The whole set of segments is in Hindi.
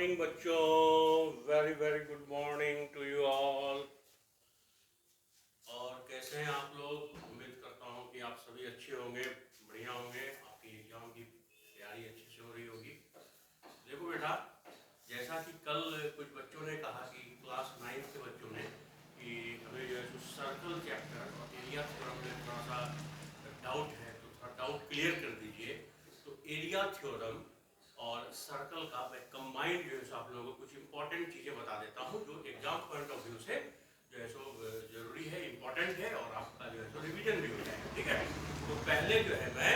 मॉर्निंग बच्चों, very very good morning to you all. और कैसे हैं आप लोग? उम्मीद करता हूं कि आप सभी अच्छे होंगे, बढ़िया होंगे। आपकी एग्जाम की तैयारी अच्छे से हो रही होगी। देखो बेटा, जैसा कि कल कुछ बच्चों ने कहा कि क्लास 9 के बच्चों ने कि हमें जो है सर्कल चैप्टर और एरिया थ्योरम में थोड़ा सा डाउट है, तो थोड़ा डाउट क्लियर कर दीजिए। तो एरिया थ्योरम और सर्कल का मैं कंबाइंड जो है आप लोगों को कुछ इंपॉर्टेंट चीजें बता देता हूँ जो एग्जाम पॉइंट ऑफ व्यू से जो है सो जरूरी है, इंपॉर्टेंट है और आपका जो है सो रिवीजन भी हो जाएगा। ठीक है, तो पहले जो है मैं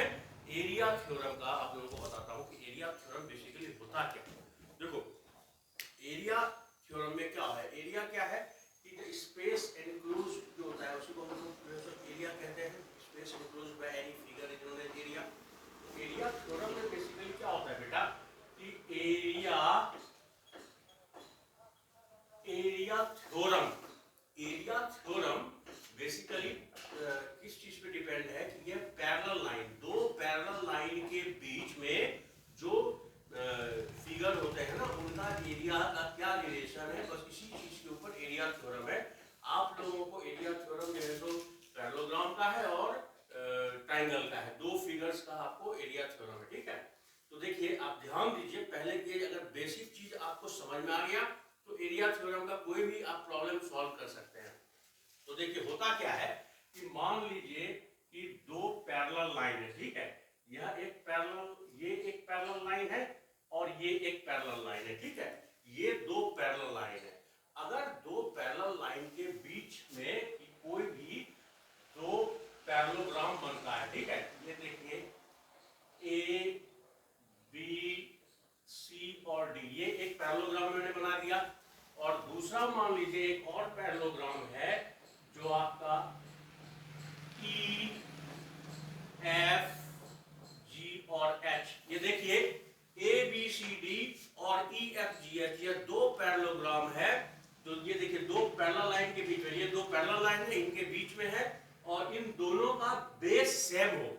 एरिया थ्योरम का आप लोगों को बताता हूँ कि एरिया थ्योरम बेसिकली होता क्या है। देखो, एरिया थ्योरम में क्या है, एरिया क्या है कि स्पेस एनक्लोज जो होता है उसी को हम लोग एरिया कहते हैं। Space enclose by any figure is known as area. Area theorem में बेसिकली क्या होता है बेटा कि एरिया थ्योरम बेसिकली किस चीज पे डिपेंड है कि ये पैरेलल लाइन, दो पैरेलल लाइन के बीच में जो फिगर होते हैं ना उनका एरिया का क्या रिलेशन है, बस इसी चीज के ऊपर एरिया थ्योरम है। आप लोगों को एरिया थ्योरम जो है तो पैरेललोग्राम का है और ट्राइंगल का है, दो फिगर्स का आपको एरिया थ्योरम है। ठीक है, तो देखिए आप ध्यान दीजिए, पहले ये अगर बेसिक चीज आपको समझ में आ गया तो एरिया थ्योरम का कोई भी आप प्रॉब्लम सॉल्व कर सकते हैं। तो देखिए होता क्या है कि मान लीजिए कि दो पैरेलल लाइन है। ठीक है, यह एक पैरेलल, ये एक पैरेलल लाइन है और ये एक पैरेलल लाइन है। ठीक है, ये दो पैरेलल लाइन है। अगर दो पैरेलल लाइन के बीच में कोई भी दो पैरेललोग्राम बनता है, ठीक है, ये देखिए ए बी सी और डी, ये एक पैरेललोग्राम मैंने बना दिया। और दूसरा मान लीजिए एक और पैरेललोग्राम है जो आपका ई एफ जी और एच, ये देखिए ए बी सी डी और ई एफ जी एच, ये दो पैरेललोग्राम है। तो ये देखिए दो पैरेलल लाइन के बीच में, ये दो पैरेलल लाइन है, इनके बीच में है और इन दोनों का बेस सेम हो,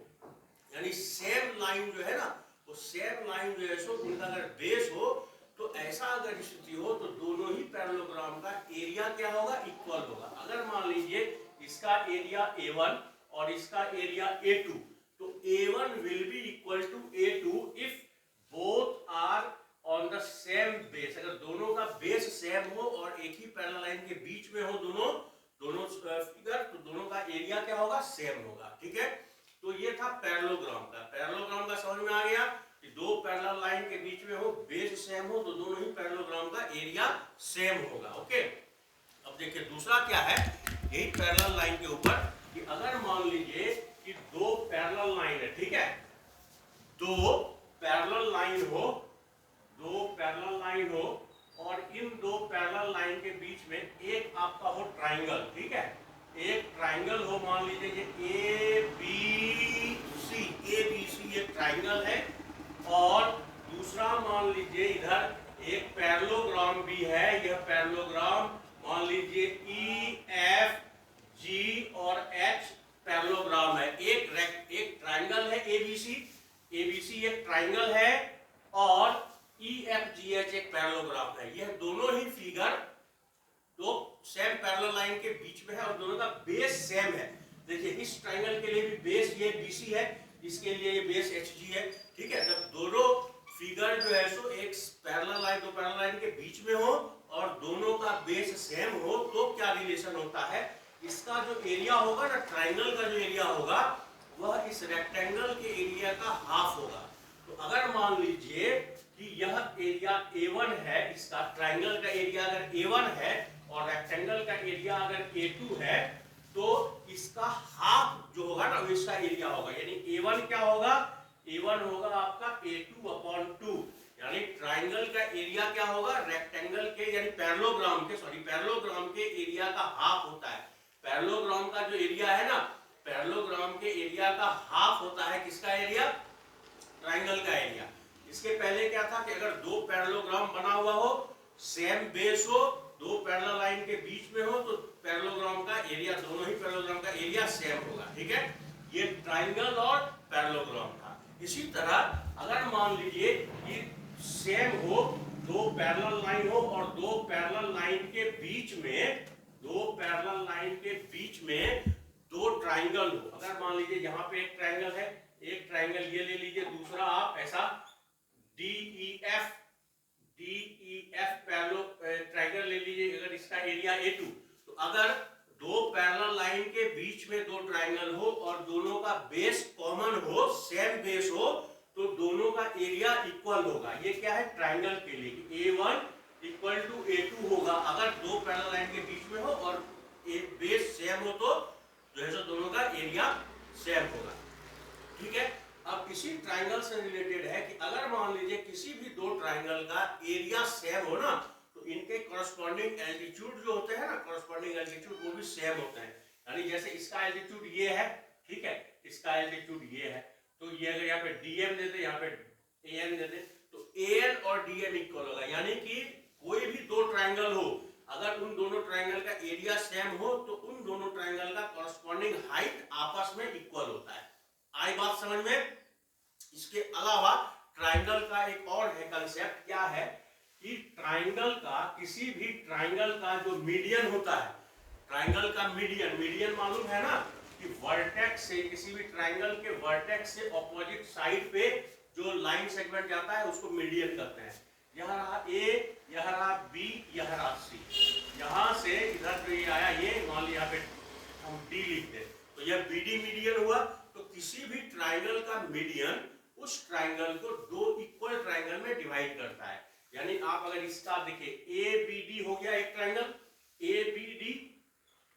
यानी सेम लाइन जो है ना, वो सेम लाइन जो है सो उनका अगर बेस हो तो ऐसा अगर स्थिति हो तो दोनों ही पैरेललोग्राम का एरिया क्या होगा, इक्वल होगा। अगर मान लीजिए इसका एरिया A1 और इसका एरिया A2, तो A1 will be equal to A2 if both are on the same base. अगर दोनों का बेस सेम हो और एक ही पैरेलल लाइन के बीच में हो दोनों फिगर, तो दोनों का एरिया क्या होगा, सेम होगा। ठीक है, तो ये था पैरेललोग्राम का। पैरेललोग्राम का समझ में आ गया कि दो पैरेलल लाइन के बीच में हो, बेस सेम हो, तो दोनों ही पैरेललोग्राम का एरिया सेम होगा। ओके, अब देखिए दूसरा क्या है, यही पैरेलल लाइन के ऊपर कि अगर मान लीजिए कि दो पैरेलल लाइन है, ठीक है, दो पैरेलल लाइन हो, दो पैरेलल लाइन हो और इन दो पैरेलल लाइन के बीच में एक आपका हो ट्राइंगल। ठीक है, एक ट्राइंगल हो, मान लीजिए ये ए बी सी एक ट्राइंगल है और दूसरा मान लीजिए इधर एक पैरेललोग्राम भी है। यह पैरेललोग्राम मान लीजिए ई एफ जी और एच पैरेललोग्राम है। एक ट्राइंगल है एबीसी एक ट्राइंगल है और ई एफ जी एच एक पैरेललोग्राम है। यह दोनों ही फिगर दो सेम पैरेलल लाइन के बीच में है और दोनों का बेस सेम है। देखिए इस ट्राइंगल के लिए भी बेस ये BC है, इसके लिए ये बेस HG है। ठीक है, जब दोनों फिगर जो है सो एक पैरेलल लाइन, दो पैरेलल लाइन के बीच में हो और दोनों का बेस सेम हो तो क्या रिलेशन होता है, इसका जो एरिया होगा ना, ट्राइंगल का जो एरिया होगा वह इस रेक्टेंगल के एरिया का हाफ होगा। तो अगर मान लीजिए कि यह एरिया A1 है, इसका ट्राइंगल का एरिया अगर A1 है और रेक्टेंगल का एरिया अगर A2 है, तो इसका हाफ जो होगा ना वो इसका एरिया होगा। यानी A1 क्या होगा, A1 होगा आपका A2/2, यानी ट्राइंगल का एरिया क्या होगा, रेक्टेंगल के यानी पैरेललोग्राम के एरिया का हाफ होता है। पैरेललोग्राम का जो एरिया है ना, पैरेललोग्राम के एरिया का हाफ होता है किसका एरिया, ट्राइंगल का एरिया। इसके पहले क्या था कि अगर दो पैरेललोग्राम बना हुआ हो, सेम बेस हो, दो पैरेलल लाइन के बीच में हो, तो पैरेललोग्राम का एरिया, दोनों ही पैरेललोग्राम का एरिया सेम होगा। ठीक है, ये ट्राइंगल और पैरेललोग्राम था। इसी तरह अगर मान लीजिए कि सेम हो दो पैरेलल लाइन हो और दो पैरेलल लाइन के बीच में, दो पैरेलल लाइन के बीच में दो ट्राइंगल हो। अगर मान लीजिए यहाँ पे एक ट्राइंगल है, एक ट्राइंगल ये ले लीजिए, दूसरा आप ऐसा DEF पैरेलल ट्राइंगल ले लीजिए, अगर इसका एरिया A2, तो अगर दो पैरेलल लाइन के बीच में दो ट्राइंगल हो और दोनों का बेस कॉमन हो, सेम बेस हो, तो दोनों का एरिया इक्वल होगा। ये क्या है ट्राइंगल के लिए, A1 इक्वल टू A2 होगा अगर दो पैरेलल लाइन के बीच में हो और बेस सेम हो, तो जो है सो दोनों का एरिया सेम होगा। ठीक है, अब इसी ट्राइंगल से रिलेटेड है कि अगर मान लीजिए किसी भी दो ट्राइंगल का एरिया सेम हो ना, तो इनके कॉरस्पॉन्डिंग एल्टीट्यूड जो होते हैं ना, कॉरस्पॉन्डिंग एल्टीट्यूड वो भी सेम होते हैं। यानी जैसे इसका एल्टीट्यूड ये है, ठीक है, इसका एल्टीट्यूड ये है, तो ये अगर यहाँ पे DM दे दे, यहाँ पे AN दे दे, तो AN और DM इक्वल होगा। यानी कि कोई भी दो ट्राइंगल हो, अगर उन दोनों ट्राइंगल का एरिया सेम हो, तो उन दोनों ट्राइंगल का कॉरस्पॉन्डिंग हाइट आपस में इक्वल होता है। आई बात समझ में? इसके अलावा ट्राइंगल का एक और है कंसेप्ट, क्या है कि ट्राइंगल का, किसी भी ट्राइंगल का जो मीडियन होता है, ट्राइंगल का मीडियन मालूम है ना कि वर्टेक्स से, किसी भी ट्राइंगल के वर्टेक्स से ऑपोजिट साइड पे जो लाइन सेगमेंट जाता है उसको मीडियन कहते हैं। यह रहा A, यह रहा B, यह रहा C, यहां से इधर जो ये आया, ये मान लिया यहाँ पे हम D लिख दें, तो यह BD मीडियन हुआ। तो किसी भी ट्राइंगल का मीडियन उस ट्राइंगल को दो इक्वल ट्राइंगल में डिवाइड करता है। यानी आप अगर इसका देखिए ABD हो गया एक ट्राइंगल ABD,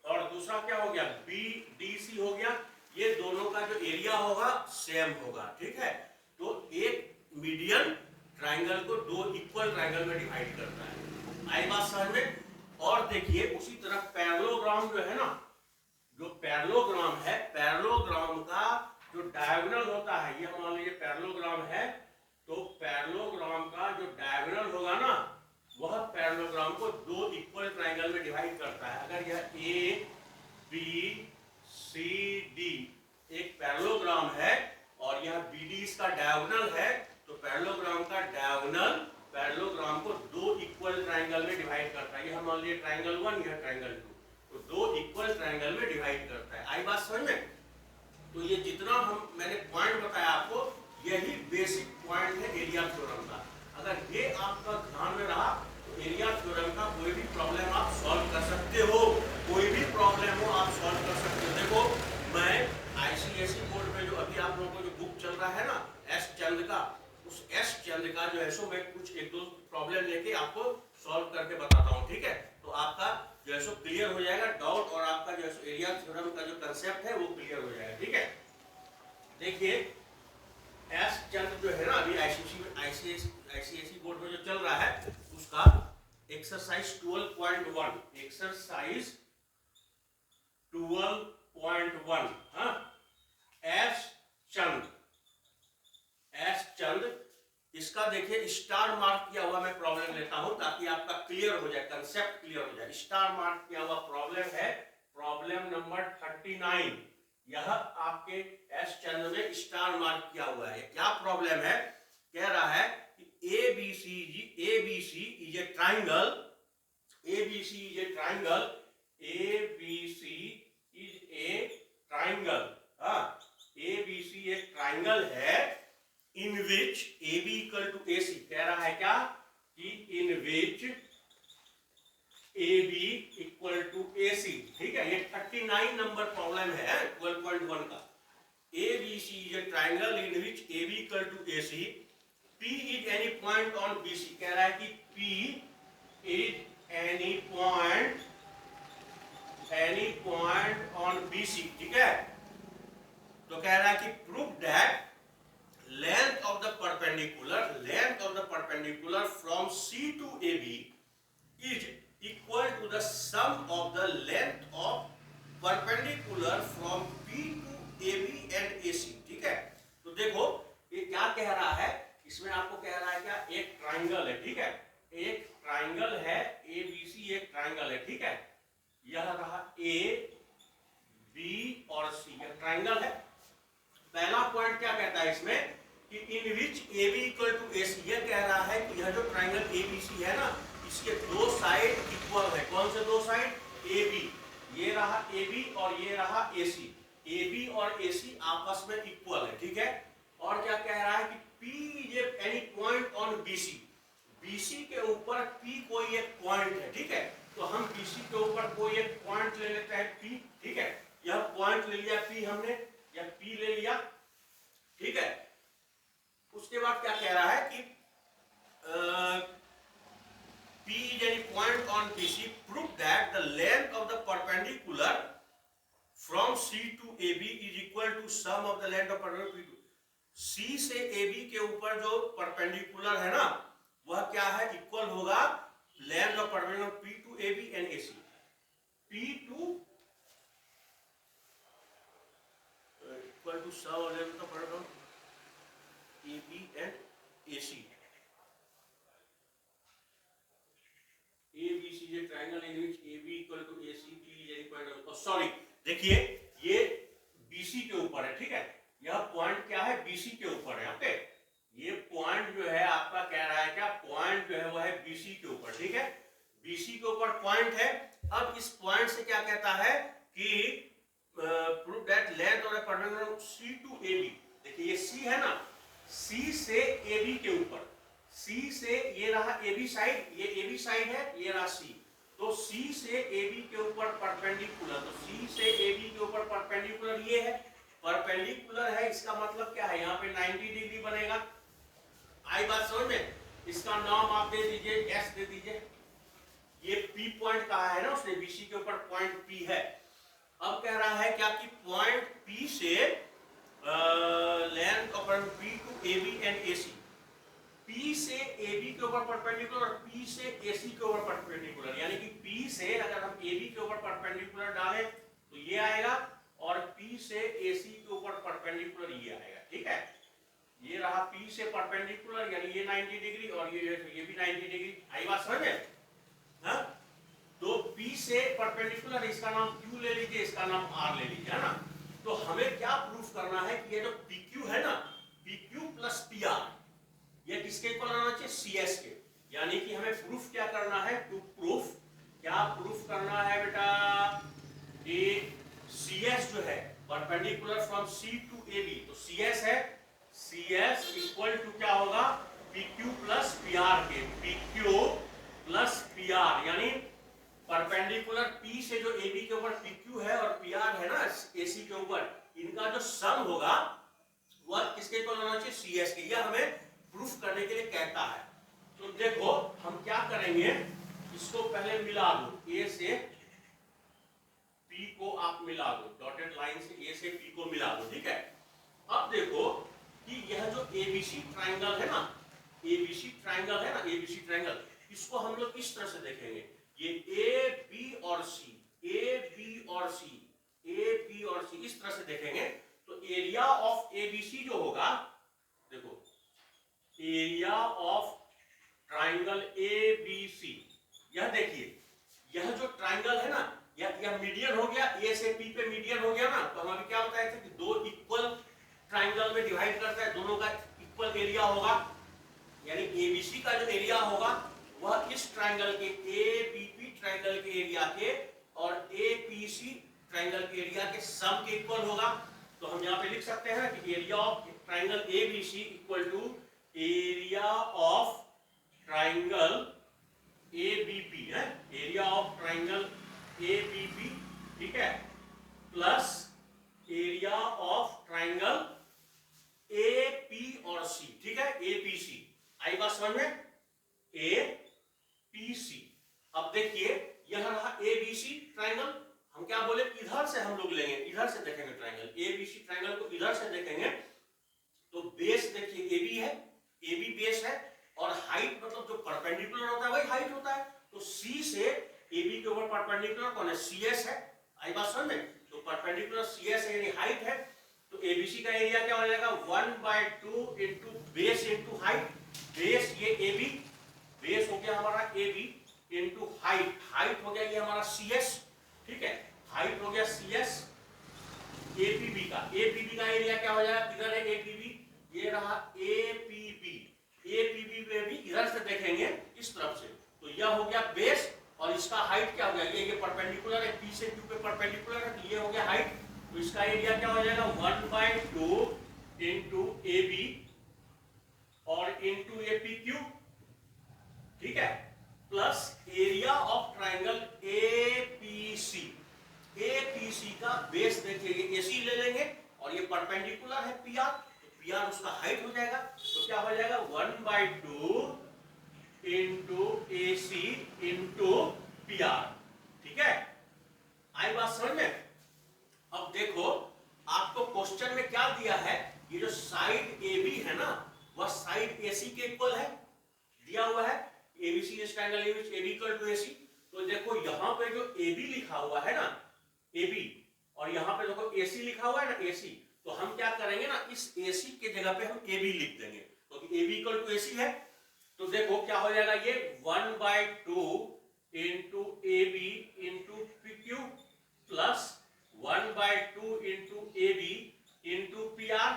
और दूसरा क्या हो गया BDC हो गया, ये दोनों का जो एरिया होगा सेम होगा। ठीक है, तो एक मीडियन ट्राइंगल को दो इक्वल ट्राइंगल में डिवाइड करता है। आई बात समझ में? और देखिए उसी तरह पैरेललोग्राम जो है ना, जो पैरेललोग्राम है, पैरेललोग्राम का जो डायगोनल होता है, ये मान लीजिए पैरेललोग्राम है, तो पैरेललोग्राम का जो डायगोनल होगा ना, वह पैरेललोग्राम को दो इक्वल ट्राइंगल में डिवाइड करता है। अगर यह ABCD एक पैरेललोग्राम है और यह BD इसका डायगोनल है, तो पैरेललोग्राम का डायगोनल पैरेललोग्राम को दो इक्वल ट्राइंगल में डिवाइड करता है। यह मान लीजिए ट्राइंगल 1, यह ट्राइंगल 2, तो दो इक्वल ट्राइंगल में डिवाइड करता है। आई बात समझ में? तो ये जितना मैंने पॉइंट बताया आपको, यही बेसिक पॉइंट है एरिया थ्योरम का। अगर ये आपका ध्यान में रहा, तो एरिया थ्योरम का कोई भी प्रॉब्लम आप सॉल्व कर सकते हो, कोई भी प्रॉब्लम हो आप सॉल्व कर सकते हो। देखो मैं ICSE बोर्ड में जो अभी आप लोगों को जो बुक चल रहा है ना S चंद का, उस S चंद का जो है सो मैं कुछ एक दो प्रॉब्लम लेके आपको सॉल्व करके बताता हूँ। ठीक है, तो आपका जो है सो क्लियर हो जाएगा डाउट, और आपका जो है एरिया थ्योरम का जो कंसेप्ट है वो क्लियर हो जाएगा। ठीक है, देखिए S चंद जो है ना अभी ICSE बोर्ड में जो चल रहा है, उसका एक्सरसाइज 12.1, एक्सरसाइज 12.1, हाँ, S चंद, इसका देखिए स्टार मार्क किया हुआ मैं प्रॉब्लम लेता हूं ताकि आपका क्लियर हो जाए, कंसेप्ट क्लियर हो जाए। स्टार मार्क किया हुआ प्रॉब्लम है प्रॉब्लम नंबर 39। यह आपके S चंद में स्टार मार्क किया हुआ है। क्या प्रॉब्लम है? कह रहा है कि ABC is a triangle, ABC is a triangle, ABC is a triangle, ABC एक ट्राइंगल है इन which AB equal to AC। कह रहा है क्या कि इन which AB equal to AC। ठीक है, ये 39 नंबर प्रॉब्लम है 12.1 का। ABC is a triangle in which AB equal to AC, P is any point on BC। कह रहा है कि P is any point on BC। ठीक है, तो कह रहा है कि prove that length of the perpendicular from C to AB is equal to the sum of the length of perpendicular from P to AB and AC। ठीक है, तो देखो ये क्या कह रहा है, इसमें आपको कह रहा है क्या, एक ट्राइंगल है। ठीक है, एक ट्राइंगल है ABC, एक ट्राइंगल है। ठीक है, यह रहा A, B और C, यह ट्राइंगल है। पहला पॉइंट क्या कहता है इसमें कि इन विच ए बी इक्वल टू ए सी, यह कह रहा है कि यह जो ट्राइंगल ए बी सी है ना, इसके दो साइड इक्वल है। कौन से दो साइड? ए बी, ये रहा ए बी और ये रहा ए सी। ए बी और ए सी आपस में इक्वल है, ठीक है। और क्या कह रहा है कि पी ये any point on B C, B C के ऊपर पी कोई एक पॉइंट है, ठीक है। तो हम बी सी के ऊपर कोई एक पॉइंट ले लेते हैं पी, ठीक है। यह पॉइंट ले लिया पी हमने, या पी ले लिया, ठीक है। उसके बाद क्या कह रहा है कि P is any point on BC, prove that the length of the perpendicular from C to AB is equal to sum of the length of perpendicular P2। C से AB के ऊपर जो परपेंडिकुलर है ना, वह क्या है? इक्वल होगा length of perpendicular P to AB and AC। P2 equal to sum of length of perpendicular AB and AC। ABC is a triangle in which AB equal to AC, P is any point on, sorry देखिए ये BC के ऊपर है, ठीक है। यह पॉइंट क्या है? BC के ऊपर है, ओके। ये पॉइंट जो है आपका कह रहा है क्या? पॉइंट जो है वो है BC के ऊपर, ठीक है। BC के ऊपर पॉइंट है। अब इस पॉइंट से क्या कहता है कि prove that length of the perpendicular C to AB। देखिए ये C है ना, C से AB के ऊपर, C से ये रहा AB साइड, ये AB साइड है, ये रहा C। तो C से AB के ऊपर परपेंडिकुलर, तो C से AB के ऊपर परपेंडिकुलर ये है, परपेंडिकुलर है, इसका मतलब क्या है? यहाँ पे 90 डिग्री बनेगा। आई बात समझ में? इसका नाम आप दे दीजिए S दे दीजिए। ये P पॉइंट कहा है ना उसने, BC के ऊपर पॉइंट P है। अब कह रहा है क्या कि पॉइंट P से length of P to AB and AC, P से AB के ऊपर परपेंडिकुलर और P से AC के ऊपर परपेंडिकुलर, यानी कि P से अगर हम AB के ऊपर परपेंडिकुलर डालें तो ये आएगा, और P से AC के ऊपर परपेंडिकुलर ये आएगा, ठीक है। ये रहा P से परपेंडिकुलर, यानी ये 90 डिग्री और ये भी 90 डिग्री। आई बात समझ में? हाँ, तो P से परपेंडिकुलर, इसका नाम Q ले लीजिए, इसका नाम R ले लीजिए, है ना। तो हमें क्या प्रूफ करना है कि ये जो PQ है ना, PQ प्लस PR, ये किसके इक्वल होना चाहिए? CS के। यानी कि हमें प्रूफ क्या करना है? टू प्रूफ, क्या प्रूफ करना है बेटा? ये CS जो है perpendicular from C to AB, तो CS है, CS इक्वल टू क्या होगा? PQ प्लस PR के। PQ प्लस PR, यानी परपेंडिकुलर P से जो AB के ऊपर PQ है और PR है ना AC के ऊपर, इनका जो सम होगा वह किसके इक्वल होना चाहिए? CS के। यह हमें प्रूफ करने के लिए कहता है। तो देखो हम क्या करेंगे, इसको पहले मिला दो, A से P को आप मिला दो, डॉटेड लाइन से A से P को मिला दो, ठीक है। अब देखो कि यह जो ABC ट्राइंगल है ना, ABC ट्राइंगल है ना, ABC ट्राइंगल, इसको हम लोग इस तरह से देखेंगे, ये A B और C, A B और C, A B और C इस तरह से देखेंगे। तो एरिया ऑफ ABC जो होगा, देखो एरिया ऑफ ट्राइंगल ABC, यह देखिए यह जो ट्राइंगल है ना, यह मीडियन हो गया, A से P पे मीडियन हो गया ना। तो हम अभी क्या बताए थे कि दो इक्वल ट्राइंगल में डिवाइड करता है, दोनों का इक्वल एरिया होगा, यानी ABC का जो एरिया होगा वह इस ट्राइंगल के ABP ट्राइंगल के एरिया के और APC ट्राइंगल के एरिया के सम के इक्वल होगा। तो हम यहाँ पे लिख सकते हैं कि area of triangle ABC equal to area of triangle ABP है, एरिया ऑफ ट्राइंगल ABP, ठीक है, plus area of triangle AP और C, ठीक है, APC। आई बात समझ में? APC। अब देखिए यह रहा ABC ट्राइंगल, हम क्या बोले, इधर से हम लोग लेंगे, इधर से देखेंगे ट्राइंगल ABC ट्राइंगल को, इधर से देखेंगे तो बेस देखिए AB है, AB बेस है, और हाइट मतलब जो परपेंडिकुलर होता है वही हाइट होता है। तो C से AB के ऊपर परपेंडिकुलर कौन है? CS है। आई बात समझ में? तो परपेंडिकुलर CS है यानी हाइट है, तो ABC का एरिया क्या हो जाएगा? 1/2 into base into height. Base ये AB, बेस हो गया हमारा AB इंटू हाइट, हाइट हो गया ये हमारा CS, ठीक है, हाइट हो गया CS। APB का एरिया क्या हो जाएगा? किधर है APB? ये रहा APB, APB में भी इधर से देखेंगे इस तरफ से, तो यह हो गया बेस और इसका हाइट क्या हो गया, ये परपेंडिकुलर है, P से Q पे परपेंडिकुलर है, तो ये हो गया हाइट, तो इसका एरिया क्या हो जाएगा 1/2 इंटू AB और इंटू APQ, ठीक है, plus area of triangle APC, APC का बेस देखिए AC ले लेंगे और ये परपेंडिकुलर है PR, तो PR उसका हाइट हो जाएगा, तो क्या हो जाएगा 1/2 इंटू AC इंटू PR, ठीक है, आई बात समझ में। अब देखो आपको क्वेश्चन में क्या दिया है, ये जो साइड AB है ना वह साइड AC के इक्वल है, दिया हुआ है ABC is triangle AB equal to AC, तो देखो यहाँ पे जो AB लिखा हुआ है ना AB और यहाँ पे देखो AC लिखा हुआ है ना AC, तो हम क्या करेंगे ना इस AC के जगह पे हम AB लिख देंगे, तो AB इक्वल टू AC है, तो देखो क्या हो जाएगा ये 1/2 into AB into PQ plus 1/2 into AB into PR,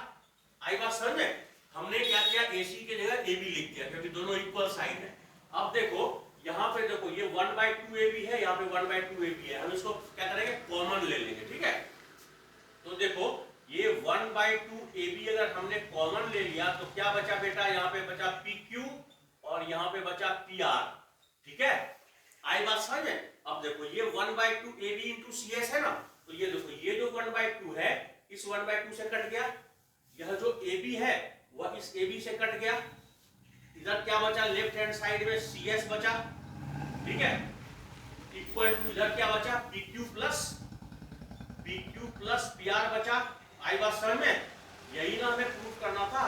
आई बात समझ में। हमने क्या किया AC की जगह AB लिख दिया क्योंकि दोनों इक्वल साइड है। अब देखो यहाँ पे देखो ये 1/2 AB है, यहाँ पे 1/2 AB है, हम इसको क्या करेंगे कॉमन ले लेंगे, ठीक है, तो देखो ये 1/2 AB अगर हमने कॉमन ले लिया तो क्या बचा बेटा, यहाँ पे बचा PQ और यहाँ पे बचा PR, ठीक है, आई बात समझ में। अब देखो ये 1/2 AB इंटू CS है ना, तो ये देखो ये जो 1/2 है इस 1/2 से कट गया, यह जो AB है वह इस AB से कट गया, इधर क्या बचा लेफ्ट हैंड साइड में CS बचा, ठीक है, इक्वल टू इधर क्या बचा PQ प्लस PR बचा, आई बात समझ में, यही ना हमें प्रूफ करना था,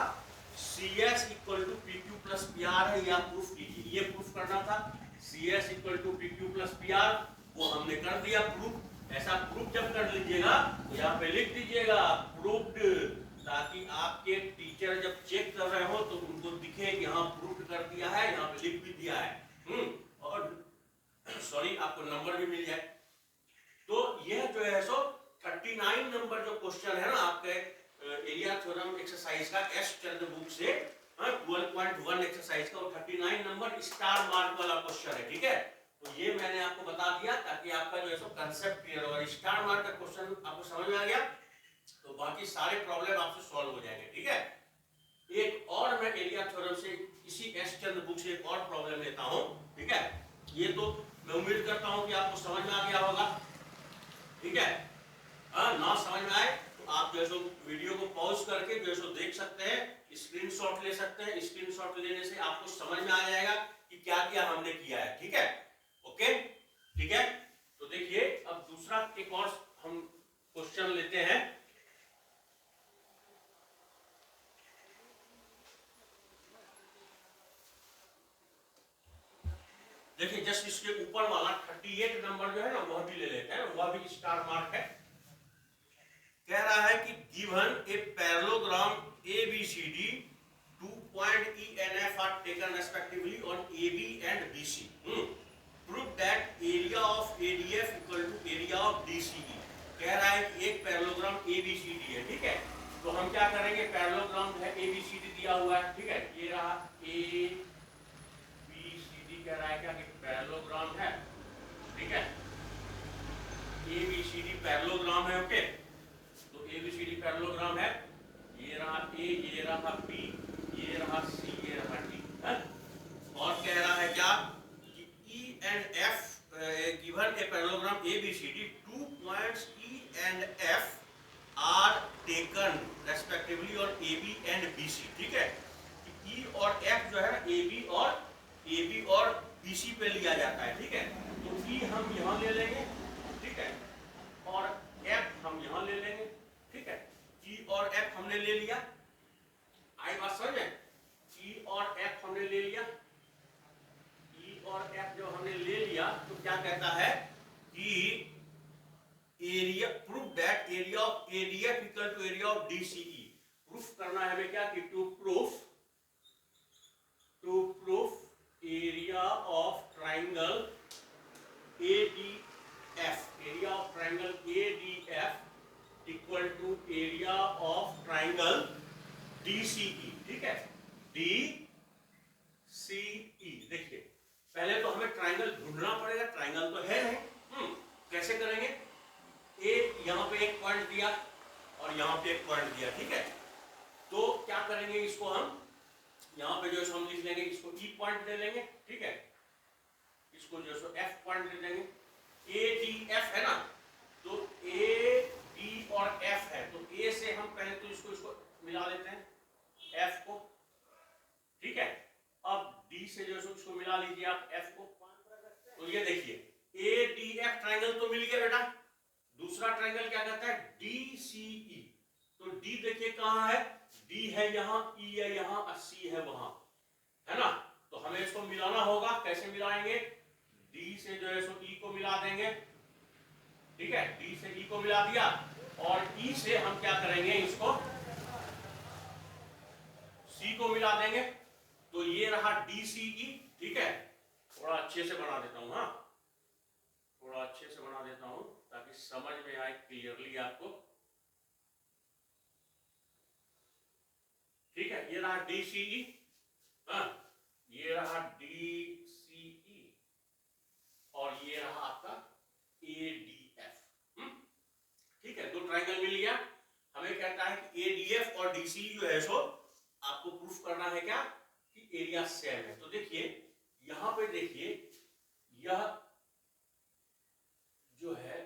CS equal to PQ plus PR है, या प्रूफ कीजिए, ये प्रूफ करना था CS equal to PQ plus PR, वो हमने कर दिया प्रूफ। ऐसा प्रूफ जब कर लीजिएगा तो यहाँ पे लिख दीजिएगा प्रूफ्ड, ताकि आपके टीचर जब चेक कर रहे हो तो उनको दिखे कि हाँ प्रूफ कर दिया है, यहाँ पे लिख भी दिया है, और सॉरी आपको नंबर भी मिल जाए। तो यह जो है सो 39 नंबर जो क्वेश्चन है ना आपके एरिया थ्योरम एक्सरसाइज का एस चंद्र बुक से 12.1 एक्सरसाइज का, वो 39 नंबर स्टार मार्क वाला क्वेश्चन है, ठीक है, तो ये मैंने आपको बता दिया ताकि आपका जो है सो कंसेप्ट क्लियर हो, और स्टार मार्क का क्वेश्चन आपको समझ में आ गया तो बाकी सारे प्रॉब्लम आपसे सॉल्व हो जाएंगे, ठीक है। एक और मैं एरिया थ्योरम से इसी एस चंद्र बुक से एक और प्रॉब्लम लेता हूं, ठीक है, ये तो मैं उम्मीद करता हूं कि आपको समझ में आ गया होगा, ठीक है, ना समझ में आए तो आप जो है वीडियो को पॉज करके जो है देख सकते हैं, स्क्रीनशॉट ले सकते हैं, स्क्रीनशॉट लेने से आपको समझ में आ जाएगा कि क्या क्या हमने किया है, ठीक है, ओके, ठीक है। तो देखिए अब दूसरा एक और हम क्वेश्चन लेते हैं, देखिए जस्ट इसके ऊपर वाला 38 नंबर जो है ना वह भी ले लेते हैं, वह भी स्टार मार्क है। कह रहा है कि given a parallelogram ABCD 2 point E and F are taken respectively on AB and BC. Prove that area of ADF equal to area of DCE. कह रहा है कि एक पैरेललोग्राम ABCD है, ठीक है, तो हम क्या करेंगे, पैरेललोग्राम है ABCD दिया हुआ है, ठीक है, ये रहा ABCD, कह रहा है क्या कि पैरेललोग्राम है, ठीक है, ABCD पैरेललोग्राम है, ओके, तो ABCD पैरेललोग्राम है, ये रहा A, ये रहा B, ये रहा C, ये रहा D, है? और कह रहा है क्या कि E and F given a parallelogram ABCD 2 points E and F are taken respectively on AB and BC, ठीक है, कि E और F जो है AB और BC पे लिया जाता है, ठीक है, तो E हम यहाँ ले लेंगे, ठीक है, और F हम यहाँ ले लेंगे, ठीक है, E और F हमने ले लिया, आई बात समझ में, E और F हमने ले लिया, E और F जो हमने ले लिया तो क्या कहता है कि area proof that area of ADF equal to area of DCE, proof करना है हमें क्या कि to proof area of triangle ADF, area of triangle ADF equal to area of triangle DCE, ठीक है, DCE। देखिए पहले तो हमें ट्राइंगल ढूंढना पड़ेगा, ट्राइंगल तो है नहीं। कैसे करेंगे? ए यहाँ पे एक पॉइंट दिया और यहाँ पे एक पॉइंट दिया, ठीक है। तो क्या करेंगे, इसको हम यहाँ पे जो हम लिख लेंगे, इसको E पॉइंट ले लेंगे, ठीक है, इसको जो है F पॉइंट ले लेंगे। ADF है ना, तो AD और F है, तो A से हम पहले तो इसको मिला लेते हैं F को, ठीक है। अब D से जो है इसको मिला लीजिए आप F को। तो ये देखिए ADF ट्राइंगल तो मिल गया बेटा। दूसरा ट्राइंगल क्या कहता है? DCE। तो D देखिए कहां है, D है यहाँ, E है यहाँ, C है वहां, है ना। तो हमें इसको मिलाना होगा। कैसे मिलाएंगे? D से जो है E को मिला देंगे, ठीक है, D से E को मिला दिया और E से हम क्या करेंगे, इसको C को मिला देंगे। तो ये रहा DCE, ठीक है। थोड़ा अच्छे से बना देता हूं, हाँ, थोड़ा अच्छे से बना देता हूं ताकि समझ में आए क्लियरली आपको, ठीक है। ये रहा DCE, हाँ, ये रहा DCE और ये रहा आपका ADF, ठीक है। दो ट्राइंगल मिल गया। हमें कहता है कि ADF और DCE जो है सो आपको प्रूफ करना है क्या, कि एरिया सेम है। तो देखिए यहां पे देखिए, यह जो है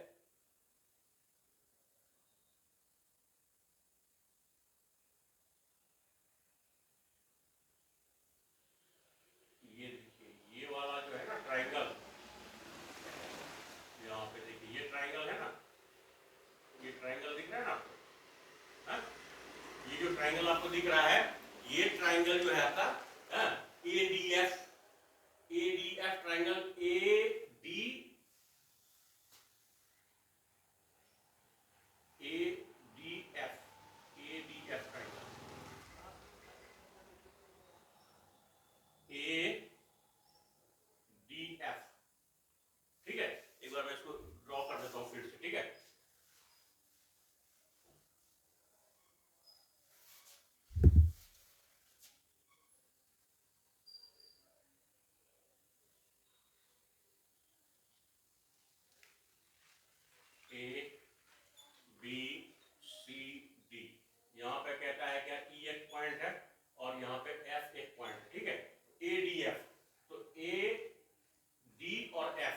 ये देखिए, ये वाला जो है ना ट्राइंगल, यहाँ पे देखिए ये ट्राइंगल है ना, ये ट्राइंगल दिख रहा है ना आपको, हाँ? ये जो ट्राइंगल आपको दिख रहा है, ये ट्राइंगल जो है आपका, हाँ, ADF triangle, ADF triangle, ADF, ठीक है। एक बार मैं इसको ड्रॉ कर देता हूं फिर से, ठीक है। ABCD, यहाँ पे कहता है क्या, E एक पॉइंट है और यहाँ पे F एक पॉइंट है, ठीक है। ADF, तो A, D और F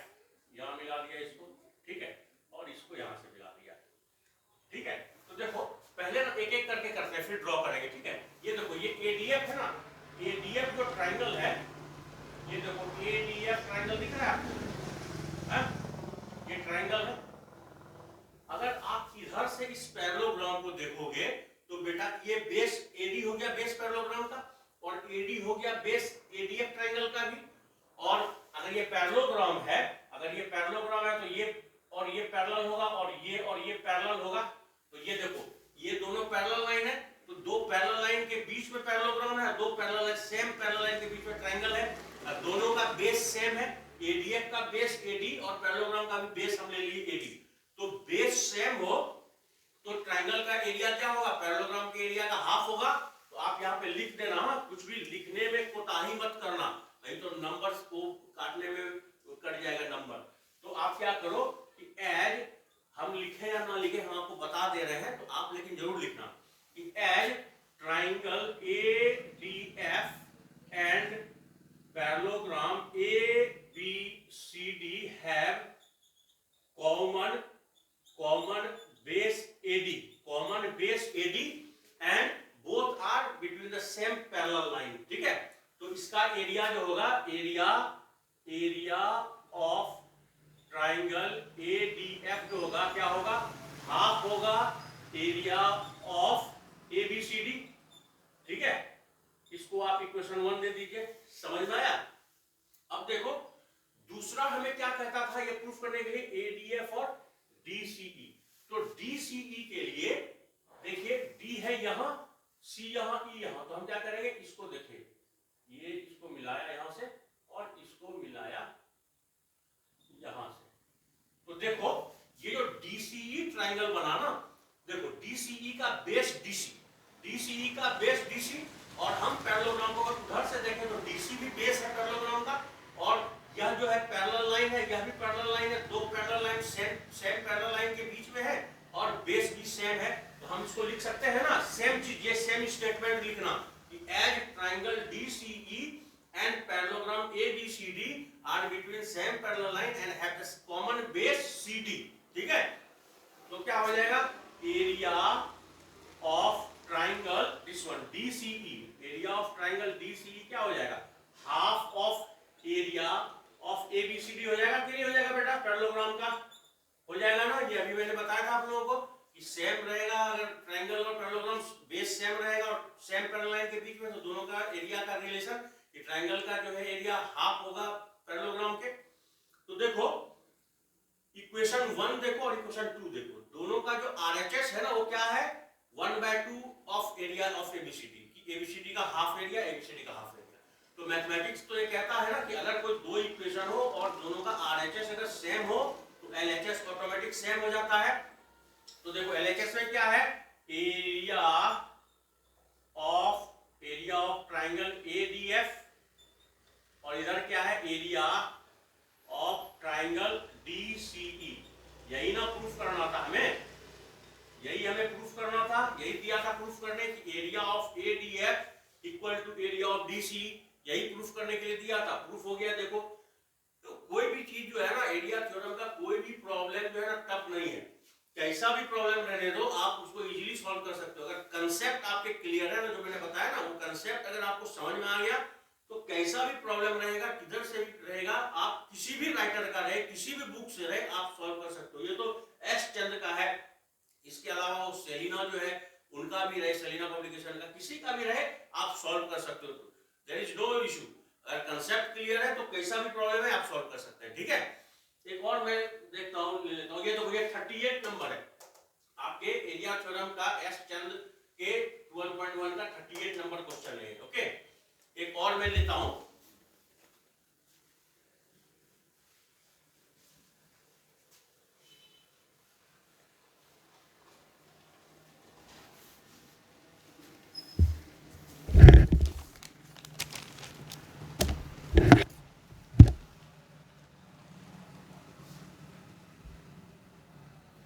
यहाँ मिला दिया इसको, ठीक है, और इसको यहाँ से मिला दिया, ठीक है। तो देखो पहले ना एक एक करके करते हैं, फिर ड्रॉ करेंगे, ठीक है। ये देखो ये ADF है ना, ADF जो ट्राइंगल है, ये देखो ADF ट्राइंगल दिख रहा है आपको, है? ये ट्राइंगल है। अगर आप इधर से इस पैरेललोग्राम को देखोगे तो बेटा ये बेस AD हो गया, बेस पैरेललोग्राम का, और AD हो गया बेस ADF ट्राइंगल का भी। और अगर ये पैरेललोग्राम है, अगर ये पैरेललोग्राम है तो ये और ये पैरेलल होगा और ये पैरेलल होगा। तो ये देखो ये दोनों पैरेलल लाइन है, तो दो पैरेलल लाइन के बीच में पैरेललोग्राम है, दो पैरेलल सेम पैरेलल लाइन के बीच में ट्राइंगल है, दोनों का बेस सेम है। ADF का बेस AD और पैरेललोग्राम का भी बेस हम ले लिए AD। तो बेस सेम हो तो ट्राइंगल का एरिया क्या होगा, पैरेललोग्राम के एरिया का हाफ होगा। तो आप यहाँ पे लिख देना, कुछ भी लिखने में कोताही मत करना, नहीं तो नंबर्स को काटने में कट जाएगा नंबर। तो आप क्या करो कि एज हम लिखे या ना लिखे, हम आपको बता दे रहे हैं, तो आप लेकिन जरूर लिखना कि as triangle ADF and parallelogram ABCD have common base AD and both are between the same parallel line, ठीक है। तो इसका एरिया जो होगा, एरिया ऑफ ट्राइंगल ADF जो होगा क्या होगा, हाफ होगा एरिया ऑफ ABCD, ठीक है। इसको आप इक्वेशन 1 दे दीजिए, समझ में आया। अब देखो दूसरा हमें क्या कहता था ये प्रूफ करने के लिए, ADF और DCE। तो DCE के लिए देखिए D है यहां, C यहां, E यहां, तो हम क्या करेंगे, इसको देखिए, ये इसको मिलाया यहां से और इसको मिलाया यहां से। तो देखो ये जो DCE ट्राइंगल बना ना, देखो DCE का बेस DC DCE का बेस DC, और हम पैरेललोग्राम को अगर उधर से देखें तो DC भी बेस है पैरेललोग्राम का, और यह जो है पैरेलल लाइन है, यह भी पैरेलल लाइन है, दो parallel line same parallel line के बीच में है और बेस भी सेम है। तो हम इसको लिख सकते हैं ना, सेम चीज, ये सेम स्टेटमेंट लिखना कि as triangle DCE and parallelogram ABCD are between same parallel line and have a common base CD। ठीक है, तो क्या हो जाएगा, area of triangle this one DCE, area of triangle DCE क्या हो जाएगा, half of area of ABCD हो जाएगा कि नहीं हो जाएगा बेटा, पैरेललोग्राम का हो जाएगा ना। ये अभी मैंने बताया था आप लोगों को कि सेम रहेगा, अगर ट्राइंगल और पैरेललोग्राम बेस सेम रहेगा और सेम पैरेलल लाइन के बीच में, तो दोनों का एरिया का रिलेशन, ट्राइंगल का जो है एरिया हाफ होगा पैरेललोग्राम के। तो देखो इक्वेशन 1 देखो और इक्वेशन 2 देखो, दोनों का जो RHS है ना वो क्या है, 1/2 ऑफ एरिया ऑफ ABCD, कि ABCD का हाफ एरिया, ABCD का हाफ एरिया। तो मैथमेटिक्स तो ये कहता है ना कि अगर कोई दो इक्वेशन हो और दोनों का RHS अगर सेम हो तो LHS ऑटोमेटिक सेम हो जाता है। तो देखो LHS में क्या है, एरिया ऑफ ट्राइंगल ADF, और इधर क्या है, एरिया ऑफ ट्राइंगल DCE। यही ना प्रूफ करना था हमें, यही हमें प्रूफ करना था, यही दिया था प्रूफ करने की area of ADF equal to area of DCE, यही प्रूफ करने के लिए दिया था, प्रूफ हो गया। देखो तो कोई भी चीज जो है ना, एरिया थ्योरम का कोई भी प्रॉब्लम जो है ना टफ नहीं है, कैसा भी प्रॉब्लम रहने दो आप उसको इजीली सॉल्व कर सकते हो। अगर कंसेप्ट आपके क्लियर है ना, जो मैंने बताया ना, वो कंसेप्ट अगर आपको समझ में आ गया तो कैसा भी प्रॉब्लम रहेगा, किधर से भी रहेगा, आप किसी भी राइटर का रहे, किसी भी बुक से रहे, आप सॉल्व कर सकते हो। ये तो एस चंद्र का है, इसके अलावा वो सेलिना जो है उनका भी रहे, सेलिना पब्लिकेशन का, किसी का भी रहे, आप सॉल्व कर सकते हो। देयर इज नो इशू, अगर कंसेप्ट क्लियर है तो कैसा भी प्रॉब्लम है आप सॉल्व कर सकते हैं। ठीक है, एक और मैं देखता हूँ, ये तो भैया 38 नंबर है आपके एरिया थ्योरम का, एस चंद्र के 12.1 का 38 नंबर क्वेश्चन है। ओके, एक और मैं लेता हूं,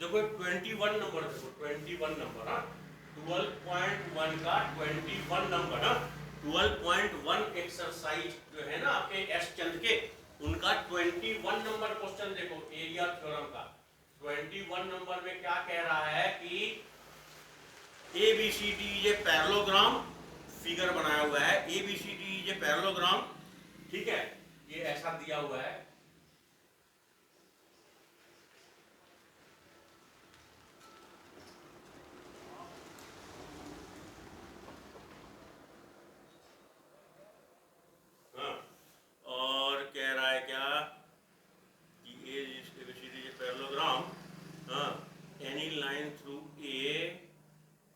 देखो 21 नंबर, देखो 21 नंबर, हाँ 12.1 का 21 नंबर, हाँ 12.1 एक्सरसाइज जो है ना आपके एस चंद्र के, उनका 21 नंबर क्वेश्चन देखो एरिया थ्योरम का। 21 नंबर में क्या कह रहा है कि ABCD ये पैरेललोग्राम फिगर बनाया हुआ है, ABCD ये पैरेललोग्राम, ठीक है, ये ऐसा दिया हुआ है। और कह रहा है क्या कि ABCD ये पैरेललोग्राम, हाँ, any line through A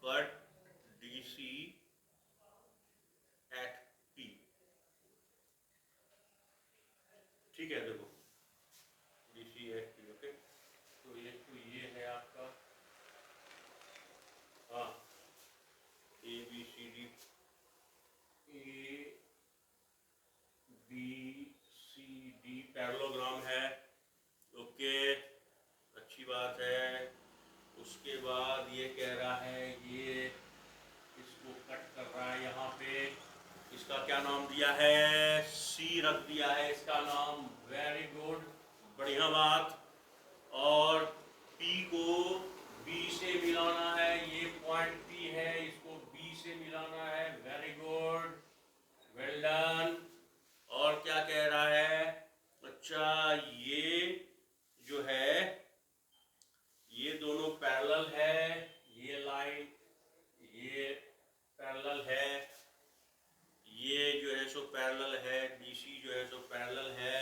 cut DC at P। ठीक है, देखो DC एट P। ओके, तो ये है आपका, हाँ ABCD पैरेललोग्राम है। ओके, अच्छी बात है। उसके बाद ये कह रहा है ये इसको कट कर रहा है, यहाँ पे इसका क्या नाम दिया है, C रख दिया है इसका नाम, वेरी गुड, बढ़िया बात। और P को B से मिलाना है, ये पॉइंट P है, इसको B से मिलाना है, वेरी गुड, वेल डन। और क्या कह रहा है, अच्छा ये जो है ये दोनों पैरेलल है, ये लाइन ये पैरेलल है, ये जो है सो पैरेलल है, DC जो है सो पैरेलल है,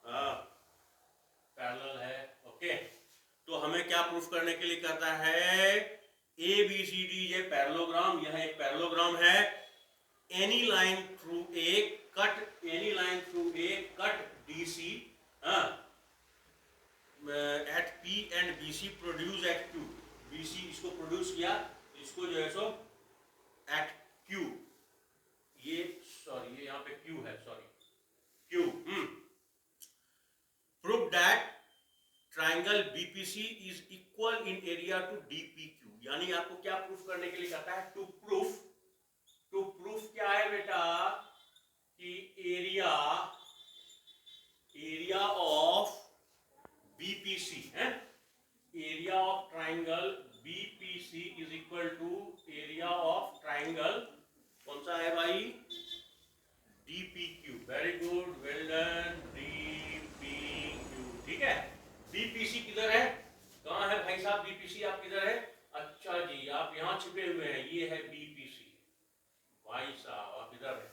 हाँ पैरेलल है। ओके, तो हमें क्या प्रूफ करने के लिए कहता है, ABCD ये पैरेललोग्राम, यह एक पैरेललोग्राम है, any line through A cut, any line through A cut DC at P and BC produce at Q। BC इसको प्रोड्यूस किया, इसको जो है सो BPC is equal in area to DPQ, यानी आपको क्या प्रूफ करने के लिए कहता है, टू प्रूफ क्या है बेटा कि एरिया ऑफ बीपीसी है, area of triangle BPC is equal to area of triangle कौन सा है भाई, DPQ. Very good, well done, DPQ. ठीक है, बीपीसी किधर है, कहां है भाई साहब बीपीसी, आप किधर है, अच्छा जी आप यहां छिपे हुए हैं, ये है बीपीसी भाई साहब, आप इधर है,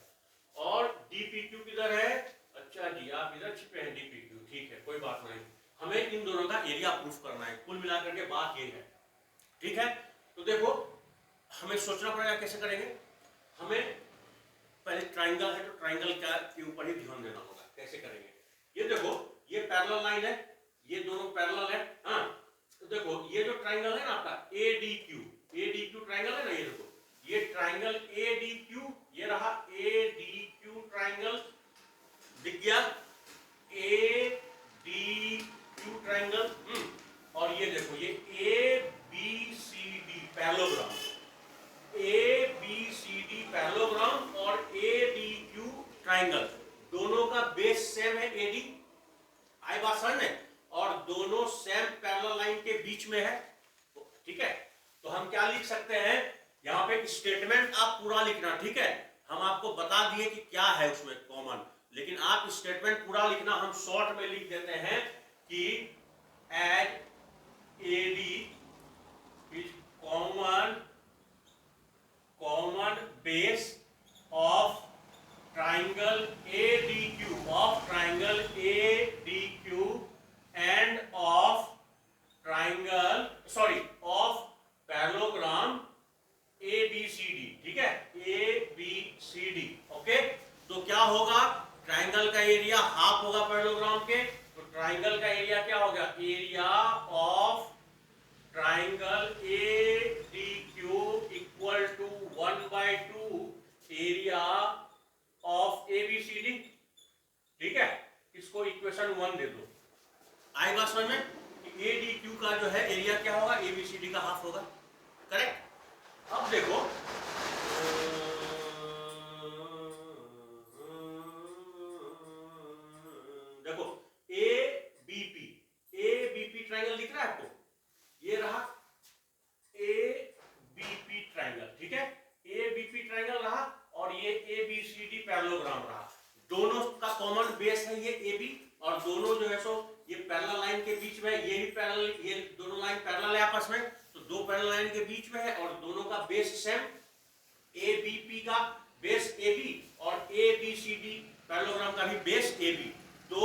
और डीपीक्यू किधर है, अच्छा जी आप इधर छिपे हैं डीपीक्यू। ठीक है, कोई बात नहीं, हमें इन दोनों का एरिया प्रूफ करना है, कुल मिलाकर के बात ये है। ठीक है, तो देखो हमें सोचना पड़ेगा कैसे करेंगे, हमें पहले ट्राइंगल है तो ट्राइंगल के ऊपर ही ध्यान देना होगा, कैसे करेंगे। ये देखो ये पैरेलल लाइन है, ये दोनों पैरेलल है, हाँ, तो देखो ये जो ट्राइंगल है ना आपका एडीक्यू ट्राइंगल है ना, ये देखो ये ट्राइंगल एडीक्यू, ये रहा एडीक्यू ट्राइंगल, दिख गया एडीक्यू ट्राइंगल, और ये देखो ये एबीसीडी पैरेललोग्राम, एबीसीडी पैरेललोग्राम और एडीक्यू ट्राइंगल, दोनों का बेस सेम है एडी, आई बात समझ में, और दोनों सेम पैरेलल लाइन के बीच में है। ठीक है, तो हम क्या लिख सकते हैं, यहाँ पे स्टेटमेंट आप पूरा लिखना। ठीक है, हम आपको बता दिए कि क्या है उसमें कॉमन, लेकिन आप स्टेटमेंट पूरा लिखना। हम शॉर्ट में लिख देते हैं कि as AD is common base of triangle ADQ, of triangle ADQ and of triangle, sorry, of parallelogram ABCD। ठीक है, ABCD, ओके। तो क्या होगा, ट्राइंगल का एरिया हाफ होगा पैरेललोग्राम के, तो ट्राइंगल का एरिया क्या होगा, area of triangle ADQ equal to 1/2 area of ABCD। ठीक है, इसको इक्वेशन 1 दे दो, आई बात समझ में, ADQ का जो है एरिया क्या होगा, ABCD का हाफ होगा, करेक्ट। अब देखो देखो ABP ट्राइंगल दिख रहा है आपको, ये रहा ABP ट्राइंगल। ठीक है, ABP ट्राइंगल रहा और ये ABCD पैरेललोग्राम रहा, दोनों का कॉमन बेस है ये AB, और दोनों जो है सो ये पैरेलल लाइन के बीच में, ये भी पैरेलल, ये दोनों लाइन पैरेलल है आपस में, तो दो पैरेलल लाइन के बीच में है, और दोनों का बेस सेम, ABP का बेस AB और ABCD पैरेललोग्राम का भी बेस AB। तो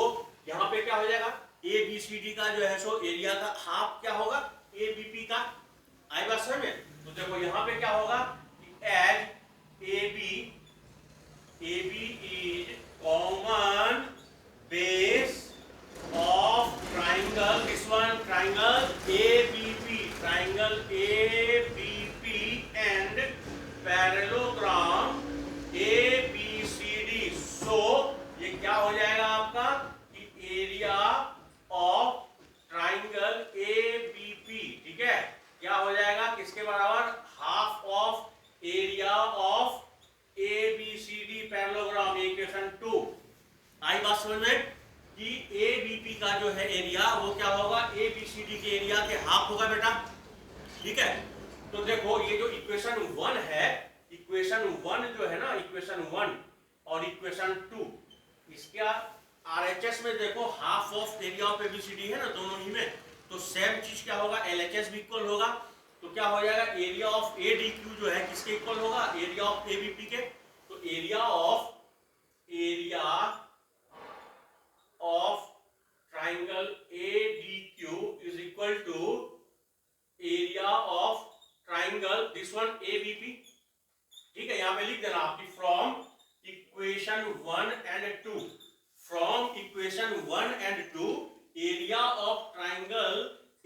यहाँ पे क्या हो जाएगा, ABCD का जो है सो एरिया का हाफ क्या होगा ABP का, आई बात समझ में। तो देखो यहाँ पे क्या होगा, as AB is common base of triangle, this one triangle ABP, triangle ABP and parallelogram ABCD। so ये क्या हो जाएगा आपका कि एरिया ऑफ ट्राइंगल ABP, ठीक है, क्या हो जाएगा, किसके बराबर, half of area of ABCD parallelogram, equation 2। आई बात समझ में कि ABP का जो है एरिया वो क्या होगा, ABCD के एरिया के हाफ होगा बेटा। ठीक है, तो देखो ये जो इक्वेशन 1 है, इक्वेशन 1 जो है ना, इक्वेशन 1 और इक्वेशन 2, इसका RHS में देखो half of area of ABCD है ना दोनों ही में, तो सेम चीज क्या होगा, LHS भी इक्वल होगा, तो क्या हो जाएगा, एरिया ऑफ ADQ जो है किसके इक्वल होगा, एरिया ऑफ ABP के। तो area of triangle ADQ is equal to area of triangle this one ABP। ठीक है, यहां पे लिख देना आपकी from equation 1 and 2, from equation 1 and 2 area of triangle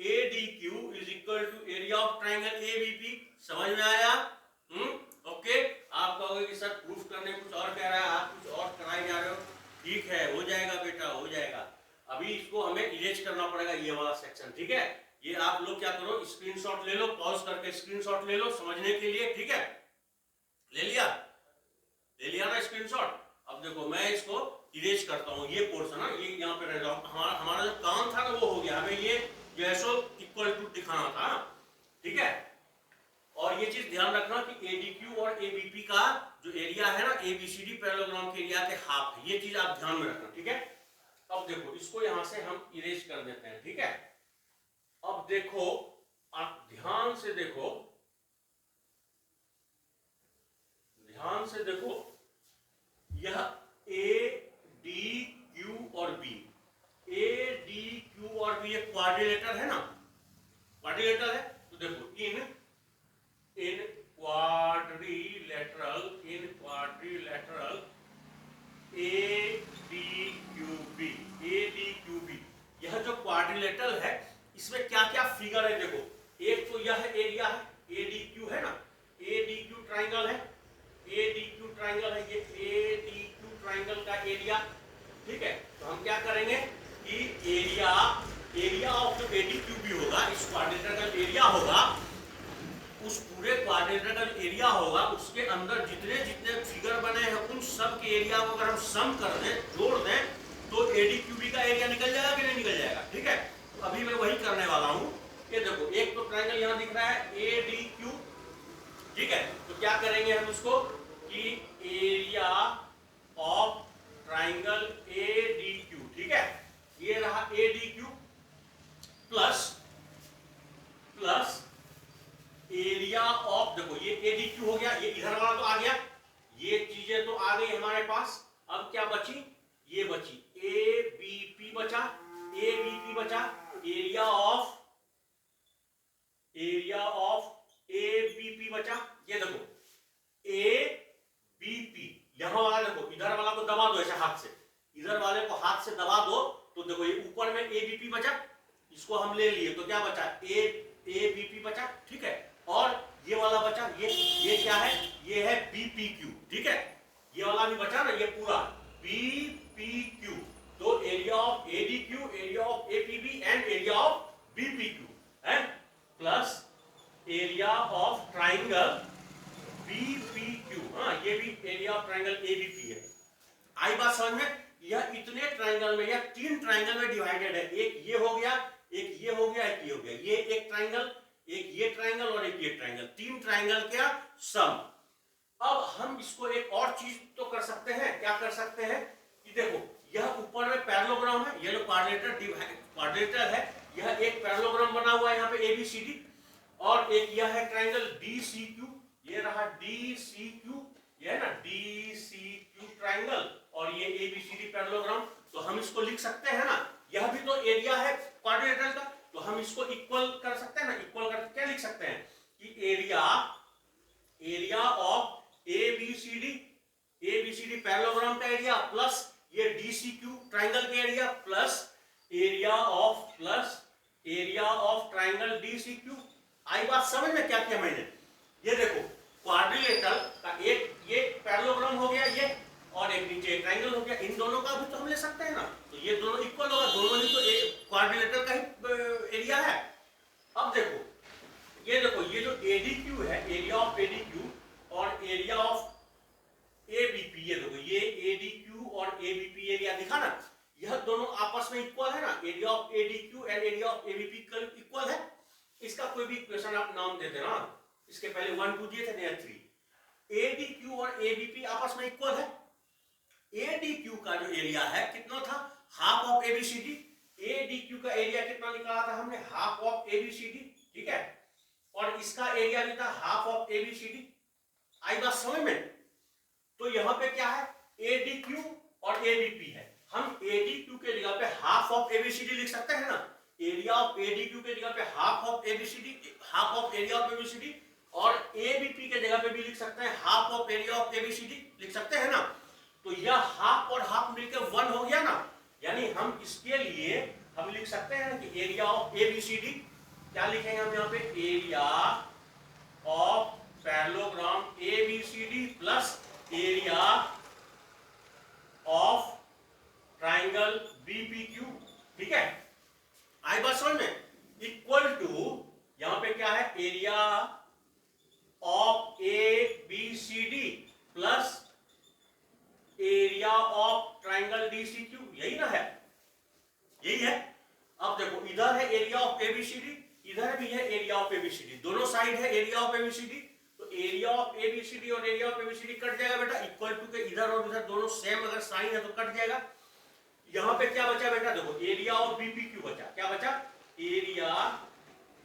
ADQ is equal to area of triangle ABP। समझ में आया? ओके। आप कहोगे कि सर प्रूफ करने कुछ और कह रहा है, आप कुछ और कराए जा रहे हो। ठीक है, हो जाएगा बेटा, हो जाएगा। अभी इसको हमें इरेज करना पड़ेगा ये वाला सेक्शन, ठीक है। ये आप लोग क्या करो, स्क्रीनशॉट ले लो, पॉज करके स्क्रीनशॉट ले लो समझने के लिए, ठीक है। ले लिया ना स्क्रीनशॉट। अब देखो मैं इसको इरेज करता हूँ, ये पोर्शन ना ये यहाँ पे रह जाओ। हमारा जो काम था ना वो हो गया, हमें ये जो है सो इक्वल टू दिखाना था, ठीक है। और ये चीज ध्यान रखना कि एडीक्यू और एबीपी का जो एरिया है ना एबीसीडी पैरेललोग्राम के एरिया के हाफ है, ये चीज आप ध्यान में रखना, ठीक है। अब देखो इसको यहां से हम इरेज कर देते हैं, ठीक है। अब देखो आप ध्यान से देखो, ध्यान से देखो, यह ए डी क्यू और बी, ए डी क्यू और बी एक क्वाड्रिलेटरल है ना, क्वाड्रिलेटरल है। तो देखो in quadrilateral A D Q B, यह जो क्वाड्रिलेटरल है इसमें क्या क्या फिगर है देखो। एक तो यह एरिया है, ए डी क्यू है ना, ए डी क्यू ट्राइंगल है, ए डी क्यू ट्राइंगल है, ये ए डी क्यू ट्राइंगल का एरिया, ठीक है। तो हम क्या करेंगे कि एरिया ऑफ जो ए डी क्यू बी होगा, इस क्वाड्रिलेटरल का एरिया होगा, उस पूरे क्वाड्रिलेटरल एरिया होगा, उसके अंदर जितने जितने फिगर बने हैं उन सब के एरिया को अगर हम सम कर दें, जोड़ दें, तो एडीक्यूबी का एरिया निकल जाएगा कि नहीं निकल जाएगा, ठीक है। तो अभी मैं वही करने वाला हूं। ये देखो एक तो ट्रायंगल यहां दिख रहा है एडीक्यू, ठीक है। तो क्या करेंगे हम उसको कि एरिया ऑफ ट्रायंगल एडीक्यू, ठीक है। ये रहा एडीक्यू प्लस एरिया ऑफ, देखो ये एडीक्यू हो गया, ये इधर वाला तो आ गया, ये चीजें तो आ गई हमारे पास। अब क्या बची, ये बची एबीपी बचा, एबीपी बचा, एरिया ऑफ एबीपी बचा। ये देखो एबीपी, यहां वाला देखो, इधर वाला को दबा दो ऐसे हाथ से, इधर वाले को हाथ से दबा दो तो देखो ये ऊपर में एबीपी बचा, इसको हम ले लिए तो क्या बचा, एबीपी बचा, ठीक है। और ये वाला बचा, ये क्या है, ये है बीपीक्यू, ठीक है। ये वाला भी बचा ना, ये पूरा बीपीक्यू। तो area of ADQ, area of APB and area of BPQ है, plus area of triangle BPQ. हाँ, ये भी एरिया ऑफ ट्राइंगल एबीपी है। आई बात समझ में। यह इतने ट्राइंगल में, यह 3 ट्राइंगल में डिवाइडेड है, एक ये हो गया, एक ये हो गया, एक ये हो गया, ये एक ट्राइंगल, एक ये ट्राइंगल और एक ये ट्राइंगल, 3 ट्राइंगल का सम। अब हम इसको एक और चीज तो कर सकते हैं, क्या कर सकते हैं कि देखो यह ऊपर में पैरेललोग्राम है, ये जो क्वाड्रिलेटरल है, यह एक पैरेललोग्राम बना हुआ है यहाँ पे एबीसीडी, और एक यह है ट्राइंगल डीसीक्यू, ये रहा डीसीक्यू, ये है ना डीसीक्यू ट्राइंगल, और ये एबीसीडी पैरेललोग्राम। तो हम इसको लिख सकते हैं ना, यह भी तो एरिया है क्वाड्रिलेटरल का, तो हम इसको इक्वल कर सकते हैं ना। इक्वल करके क्या लिख सकते हैं कि एरिया ऑफ एबीसीडी पैरेललोग्राम का एरिया प्लस ये डीसीक्यू ट्राइंगल का area plus area of triangle DCQ. आई बात समझ में क्या किया मैंने। ये देखो क्वाड्रिलेटरल का एक ये पैरेललोग्राम हो गया, ये और एक नीचे ट्राइंगल हो गया, इन दोनों का भी तो हम ले सकते हैं ना। तो ये दोनों इक्वल होगा, दोनों ही तो क्वाड्रिलेटरल का ही एरिया है। अब देखो ये जो एडीक्यू है, एरिया ऑफ एडीक्यू और एरिया ऑफ एबीपी, ये देखो ये एडीक्यू और एबीपी एरिया दिखा ना, यह दोनों आपस में इक्वल है ना। Area of ADQ and area of ABP equal है। इसका कोई भी इक्वेशन आप नाम दे देना, इसके पहले 1 2 दिए थे, नया 3। एडीक्यू और एबीपी आपस में इक्वल है। एडीक्यू का जो एरिया है कितना था, हाफ ऑफ एबीसीडी। एडीक्यू का एरिया कितना निकाला था हमने, हाफ ऑफ एबीसीडी, ठीक है। और इसका एरिया भी था हाफ ऑफ एबीसीडी। आई बात समझ में। तो यहां पे क्या है, एडीक्यू और एबीपी है। हम एडीक्यू के जगह पे हाफ ऑफ एबीसीडी लिख सकते हैं ना। एरिया ऑफ एडीक्यू के जगह पे half of ABCD, half of area of ABCD, और एबीपी के जगह पे भी लिख सकते हैं half of area of ABCD, लिख सकते हैं ना। तो यह हाफ और हाफ मिलकर 1 हो गया ना। यानी हम इसके लिए हम लिख सकते हैं कि एरिया ऑफ एबीसीडी, क्या लिखेंगे हम यहाँ पे, area of parallelogram ABCD plus area of triangle BPQ, ABCD, इधर भी है एरिया ऑफ एबीसीडी, दोनों साइड है एरिया ऑफ एबीसीडी, तो एरिया ऑफ एबीसीडी और एरिया ऑफ एबीसीडी कट जाएगा बेटा, इक्वल टू के इधर और इधर दोनों सेम अगर साइन है तो कट जाएगा। यहां पे क्या बचा बेटा, देखो एरिया ऑफ बीपीक्यू बचा, क्या बचा, एरिया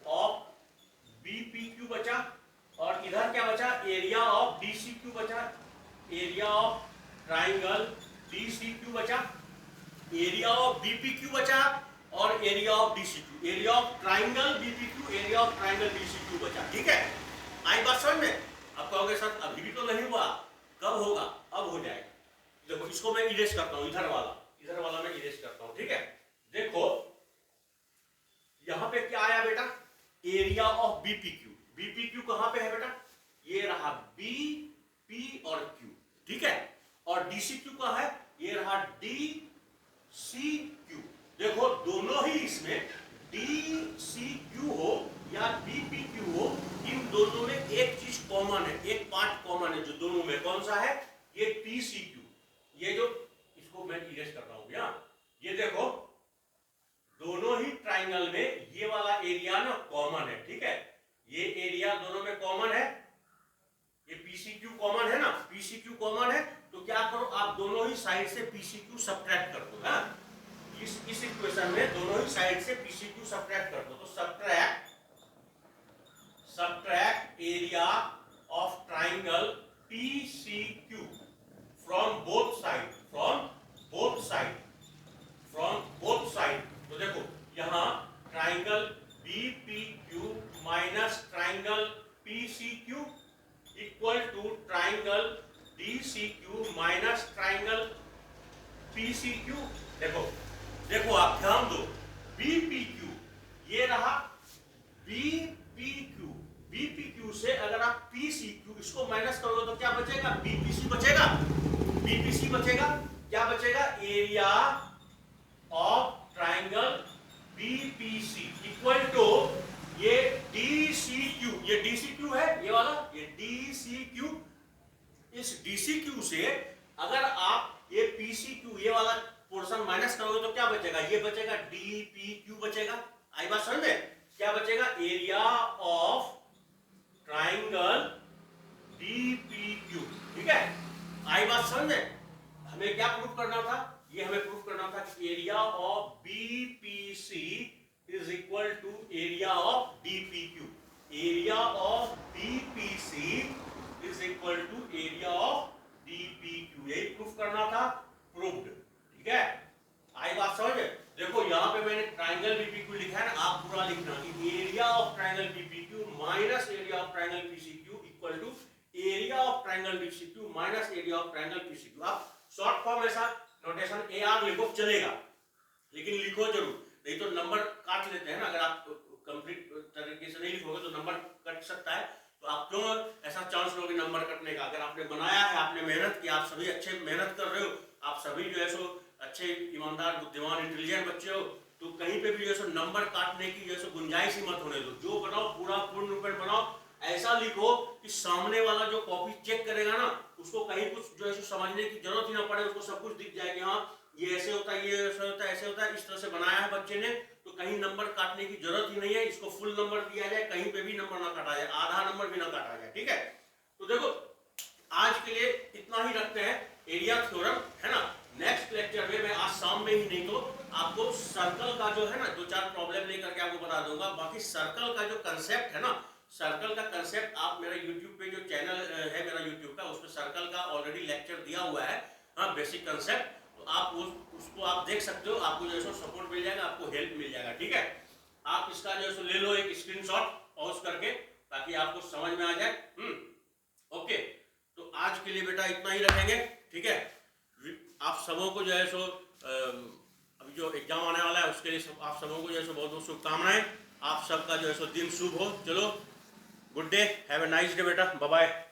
ऑफ बीपीक्यू बचा, और इधर क्या बचा, एरिया ऑफ डीसीक्यू बचा, एरिया ऑफ ट्राइंगल डीसीक्यू बचा, एरिया ऑफ बीपीक्यू बचा और area of DCQ, area of triangle BPQ, area of triangle DCQ बचा। ठीक है, आई बात समझ में? अब कहोगे सर अभी भी तो नहीं हुआ, कब होगा, अब हो जाएगा। देखो इसको मैं इरेज करता हूं, इधर वाला मैं इरेज करता हूं। ठीक है, देखो यहां पे क्या आया बेटा, एरिया ऑफ बीपीक्यू, बीपीक्यू कहां पे है बेटा, ये रहा बी, पी और क्यू। ठीक है, और डीसीक्यू कहां है, ये रहा डी सी क्यू। देखो दोनों ही इसमें डी सी क्यू हो या बीपीक्यू हो, इन दोनों में एक चीज कॉमन है, एक पार्ट कॉमन है जो दोनों में, कौन सा है, ये पीसीक्यू, ये जो इसको मैं इरेज कर रहा हूं यहां, ये देखो दोनों ही ट्राइंगल में ये वाला एरिया ना कॉमन है। ठीक है, ये एरिया दोनों में कॉमन है, ये पीसीक्यू कॉमन है ना, पीसीक्यू कॉमन है, तो क्या करो आप दोनों ही साइड से पीसीक्यू सब्ट्रैक्ट कर दो। हाँ, इस इक्वेशन में दोनों ही साइड से पीसीक्यू सब्ट्रैक्ट कर दो, तो subtract area of triangle PCQ from both side, तो देखो यहां triangle BPQ minus triangle PCQ equal to triangle DCQ minus triangle PCQ. देखो आप ध्यान दो, बीपीक्यू ये रहा बीपीक्यू, बीपीक्यू से अगर आप पीसीक्यू इसको माइनस करोगे तो क्या बचेगा, बीपीसी बचेगा, बीपीसी बचेगा, क्या बचेगा, area of triangle BPC equal to ये डीसीक्यू, ये डीसीक्यू है ये वाला, ये डीसीक्यू, इस डीसीक्यू से अगर आप ये पीसीक्यू ये वाला पोर्शन माइनस करोगे तो क्या बचेगा, ये बचेगा डीपीक्यू बचेगा। आई बात समझ में? क्या बचेगा, एरिया ऑफ ट्राइंगल डीपीक्यू। ठीक है, आई बात समझ में? हमें क्या प्रूफ करना था, ये हमें प्रूफ करना था कि area of BPC is equal to area of DPQ, area of BPC is equal to area of DPQ, यही प्रूफ करना था, प्रूव्ड। ठीक है, आई बात समझ में? देखो यहां पे मैंने ट्राइंगल बीपीक्यू लिखा है ना, आप पूरा लिखना कि area of triangle BPQ minus area of triangle PCQ equal to area of triangle DCQ minus area of triangle PCQ. आप शॉर्ट फॉर्म ऐसा नोटेशन एआर लिखो चलेगा, लेकिन लिखो जरूर, नहीं तो नंबर काट लेते हैं ना, अगर आप कंप्लीट तरीके से नहीं लिखोगे तो नंबर कट सकता है। तो आप क्यों ऐसा चांस लोगे नंबर कटने का, अगर आपने बनाया है, आपने मेहनत की, आप सभी अच्छे मेहनत कर रहे हो, आप सभी जो है सो अच्छे ईमानदार बुद्धिमान इंटेलिजेंट बच्चे हो, तो कहीं पे भी जो है सो नंबर काटने की जो है सो गुंजाइश ही मत होने दो, जो बनाओ पूरा पूर्ण रूप में बनाओ, ऐसा लिखो कि सामने वाला जो कॉपी चेक करेगा ना उसको कहीं कुछ जो है समझने की जरूरत ही ना पड़े, उसको सब कुछ दिख जाए कि हाँ ये ऐसे होता है, ये ऐसे होता है, ऐसे होता है, इस तरह से बनाया है बच्चे ने, तो कहीं नंबर काटने की जरूरत ही नहीं है, इसको फुल नंबर दिया जाए, कहीं पे भी नंबर ना काटा जाए, आधा नंबर भी ना काटा जाए। ठीक है, तो देखो आज के लिए इतना ही रखते हैं, एरिया थ्योरम है ना, नेक्स्ट लेक्चर में मैं आज शाम में ही नहीं तो आपको सर्कल का जो है ना 2-4 प्रॉब्लम लेकर के आपको बता दूंगा। बाकी सर्कल का जो कंसेप्ट है ना, सर्कल का कंसेप्ट आप मेरा यूट्यूब पे जो चैनल है मेरा यूट्यूब का, उसमें सर्कल का ऑलरेडी लेक्चर दिया हुआ है, हाँ बेसिक कंसेप्ट, तो आप उसको आप देख सकते हो, आपको जो है सपोर्ट मिल जाएगा, आपको हेल्प मिल जाएगा। ठीक है, आप इसका जो है ले लो एक स्क्रीनशॉट पॉज करके, ताकि आपको समझ में आ जाए। ओके, तो आज के लिए बेटा इतना ही रखेंगे। ठीक है, आप सबों को जो है सो अभी जो एग्जाम आने वाला है उसके लिए आप सबों को जो है सो बहुत बहुत शुभकामनाएं, आप सबका जो है सो दिन शुभ हो। चलो, good day, have a nice day बेटा, बाय बाय।